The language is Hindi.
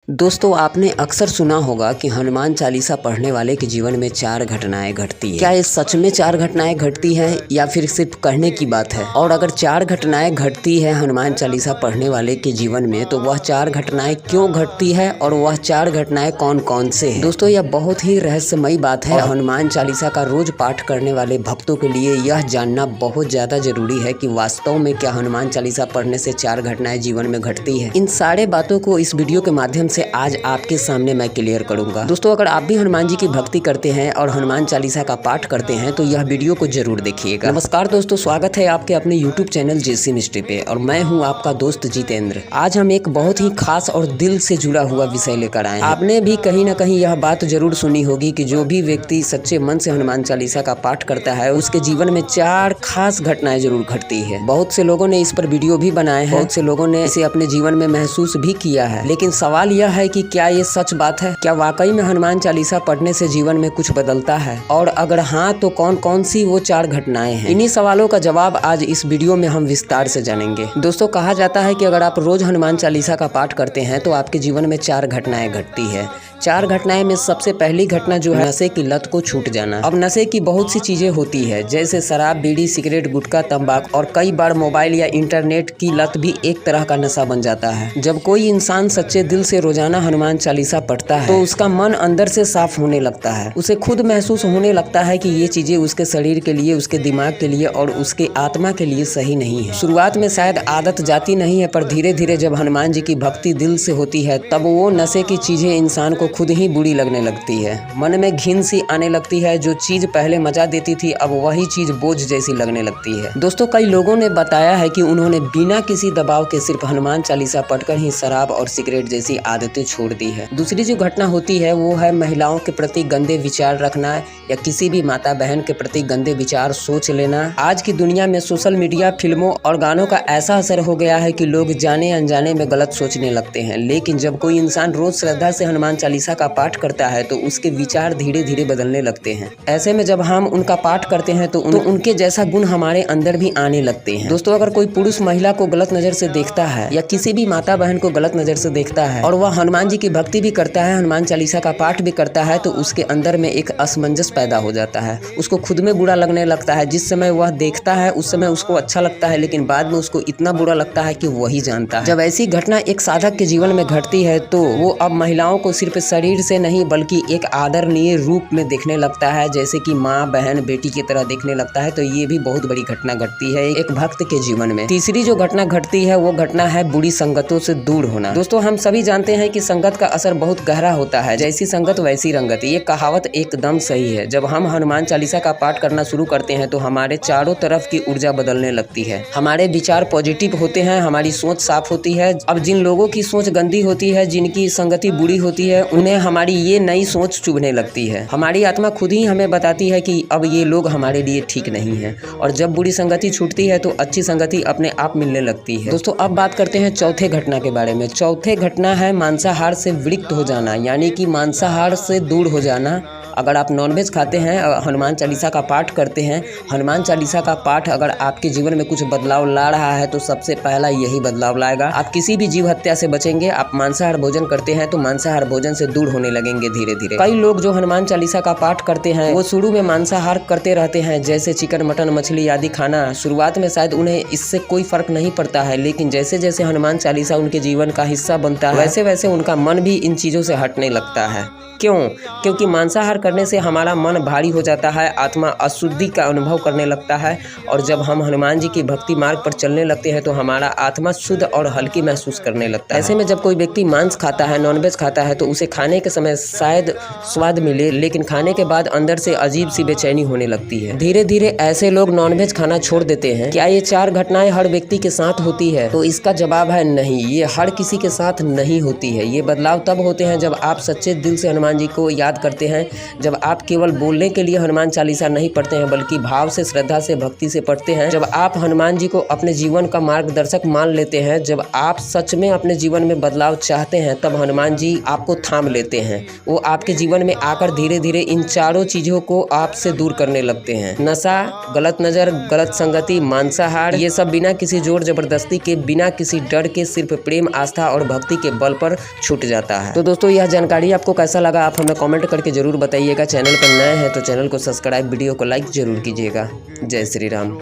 दोस्तों, आपने अक्सर सुना होगा कि हनुमान चालीसा पढ़ने वाले के जीवन में 4 घटनाएं घटती है। क्या ये सच में 4 घटनाएं घटती हैं या फिर सिर्फ कहने की बात है? और अगर 4 घटनाएं घटती है हनुमान चालीसा पढ़ने वाले के जीवन में, तो वह 4 घटनाएं क्यों घटती है और वह 4 घटनाएं कौन कौन से हैं? दोस्तों, यह बहुत ही रहस्यमयी बात है। हनुमान चालीसा का रोज पाठ करने वाले भक्तों के लिए यह जानना बहुत ज्यादा जरूरी है कि वास्तव में क्या हनुमान चालीसा पढ़ने से 4 घटनाएं जीवन में घटती है। इन सारे बातों को इस वीडियो के माध्यम से आज आपके सामने मैं क्लियर करूंगा। दोस्तों, अगर आप भी हनुमान जी की भक्ति करते हैं और हनुमान चालीसा का पाठ करते हैं तो यह वीडियो को जरूर देखिएगा। नमस्कार दोस्तों, स्वागत है आपके अपने YouTube चैनल जेसी मिस्ट्री पे और मैं हूं आपका दोस्त जितेंद्र। आज हम एक बहुत ही खास और दिल से जुड़ा हुआ विषय लेकर आए हैं। आपने भी कहीं न कहीं यह बात जरूर सुनी होगी कि जो भी व्यक्ति सच्चे मन से हनुमान चालीसा का पाठ करता है उसके जीवन में 4 खास घटनाएं जरूर घटती है। बहुत से लोगों ने इस पर वीडियो भी बनाए हैं, बहुत से लोगों ने इसे अपने जीवन में महसूस भी किया है। लेकिन सवाल यह है कि क्या ये सच बात है? क्या वाकई में हनुमान चालीसा पढ़ने से जीवन में कुछ बदलता है? और अगर हाँ, तो कौन कौन सी वो 4 घटनाएं हैं? इन्हीं सवालों का जवाब आज इस वीडियो में हम विस्तार से जानेंगे। दोस्तों, कहा जाता है कि अगर आप रोज हनुमान चालीसा का पाठ करते हैं तो आपके जीवन में 4 घटनाएं घटती है। 4 घटनाएं में सबसे पहली घटना जो है नशे की लत को छूट जाना। अब नशे की बहुत सी चीजें होती है, जैसे शराब, बीड़ी, सिगरेट, गुटखा, तंबाकू और कई बार मोबाइल या इंटरनेट की लत भी एक तरह का नशा बन जाता है। जब कोई इंसान सच्चे दिल से रोजाना हनुमान चालीसा पढ़ता है तो उसका मन अंदर से साफ होने लगता है। उसे खुद महसूस होने लगता है कि ये चीजें उसके शरीर के लिए, उसके दिमाग के लिए और उसके आत्मा के लिए सही नहीं है। शुरुआत में शायद आदत जाती नहीं है, पर धीरे धीरे जब हनुमान जी की भक्ति दिल से होती है तब वो नशे की चीजें इंसान को खुद ही बुरी लगने लगती है। मन में घिन सी आने लगती है। जो चीज पहले मजा देती थी अब वही चीज बोझ जैसी लगने लगती है। दोस्तों, कई लोगों ने बताया है कि उन्होंने बिना किसी दबाव के सिर्फ हनुमान चालीसा पढ़कर ही शराब और सिगरेट जैसी आदतें छोड़ दी है। दूसरी जो घटना होती है वो है महिलाओं के प्रति गंदे विचार रखना या किसी भी माता बहन के प्रति गंदे विचार सोच लेना। आज की दुनिया में सोशल मीडिया, फिल्मों और गानों का ऐसा असर हो गया है कि लोग जाने अनजाने में गलत सोचने लगते हैं। लेकिन जब कोई इंसान रोज श्रद्धा से हनुमान चालीसा का पाठ करता है तो उसके विचार धीरे धीरे बदलने लगते हैं। ऐसे में जब हम उनका पाठ करते हैं तो उनके जैसा गुण हमारे अंदर भी आने लगते हैं। दोस्तों, अगर कोई पुरुष महिला को गलत नजर से देखता है या किसी भी माता बहन को गलत नजर से देखता है और वह हनुमान जी की भक्ति भी करता है, हनुमान चालीसा का पाठ भी करता है, तो उसके अंदर में एक असमंजस पैदा हो जाता है। उसको खुद में बुरा लगने लगता है। जिस समय वह देखता है उस समय उसको अच्छा लगता है, लेकिन बाद में उसको इतना बुरा लगता है कि वही जानता है। जब ऐसी घटना एक साधक के जीवन में घटती है तो वो अब महिलाओं को सिर्फ शरीर से नहीं बल्कि एक आदरणीय रूप में देखने लगता है, जैसे कि माँ, बहन, बेटी की तरह देखने लगता है। तो ये भी बहुत बड़ी घटना घटती है एक भक्त के जीवन में। तीसरी जो घटना घटती है वो घटना है बुरी संगतों से दूर होना। दोस्तों, हम सभी जानते हैं कि संगत का असर बहुत गहरा होता है। जैसी संगत वैसी रंगत, ये कहावत एकदम सही है। जब हम हनुमान चालीसा का पाठ करना शुरू करते हैं तो हमारे चारों तरफ की ऊर्जा बदलने लगती है। हमारे विचार पॉजिटिव होते हैं, हमारी सोच साफ होती है। अब जिन लोगों की सोच गंदी होती है, जिनकी संगति बुरी होती है, उन्हें हमारी ये नई सोच चुभने लगती है। हमारी आत्मा खुद ही हमें बताती है कि अब ये लोग हमारे लिए ठीक नहीं है। और जब बुरी संगति छूटती है तो अच्छी संगति अपने आप मिलने लगती है। दोस्तों, अब बात करते हैं चौथे घटना के बारे में। चौथे घटना है मांसाहार से विरक्त हो जाना, यानी कि मांसाहार से दूर हो जाना। अगर आप नॉनवेज खाते हैं, हनुमान चालीसा का पाठ करते हैं, हनुमान चालीसा का पाठ अगर आपके जीवन में कुछ बदलाव ला रहा है तो सबसे पहला यही बदलाव लाएगा। आप किसी भी जीव हत्या से बचेंगे। आप मांसाहार भोजन करते हैं तो मांसाहार भोजन से दूर होने लगेंगे धीरे धीरे। कई लोग जो हनुमान चालीसा का पाठ करते हैं वो शुरू में मांसाहार करते रहते हैं, जैसे चिकन, मटन, मछली आदि खाना। शुरुआत में शायद उन्हें इससे कोई फर्क नहीं पड़ता है, लेकिन जैसे जैसे हनुमान चालीसा उनके जीवन का हिस्सा बनता है वैसे वैसे उनका मन भी इन चीजों से हटने लगता है। क्यों? क्योंकि मांसाहार करने से हमारा मन भारी हो जाता है, आत्मा अशुद्धि का अनुभव करने लगता है। और जब हम हनुमान जी की भक्ति मार्ग पर चलने लगते हैं तो हमारा आत्मा शुद्ध और हल्की महसूस करने लगता है। ऐसे में जब कोई व्यक्ति मांस खाता है, नॉनवेज खाता है, तो उसे खाने के समय शायद स्वाद मिले, लेकिन खाने के बाद अंदर से अजीब सी बेचैनी होने लगती है। धीरे धीरे ऐसे लोग नॉनवेज खाना छोड़ देते हैं। क्या ये 4 घटनाएं हर व्यक्ति के साथ होती है? तो इसका जवाब है नहीं, ये हर किसी के साथ नहीं होती है। ये बदलाव तब होते हैं जब आप सच्चे दिल से हनुमान जी को याद करते हैं, जब आप केवल बोलने के लिए हनुमान चालीसा नहीं पढ़ते हैं बल्कि भाव से, श्रद्धा से, भक्ति से पढ़ते हैं। जब आप हनुमान जी को अपने जीवन का मार्गदर्शक मान लेते हैं, जब आप सच में अपने जीवन में बदलाव चाहते हैं, तब हनुमान जी आपको थाम लेते हैं। वो आपके जीवन में आकर धीरे धीरे इन चारों चीजों को आपसे दूर करने लगते हैं। नशा, गलत नजर, गलत संगति, मांसाहार, ये सब बिना किसी जोर जबरदस्ती के, बिना किसी डर के, सिर्फ प्रेम, आस्था और भक्ति के बल पर छूट जाता है। तो दोस्तों यह जानकारी आपको कैसा लगा आप हमें कमेंट करके जरूर बताइएगा। चैनल पर नए हैं तो चैनल को सब्सक्राइब, वीडियो को लाइक जरूर कीजिएगा। जय श्री राम।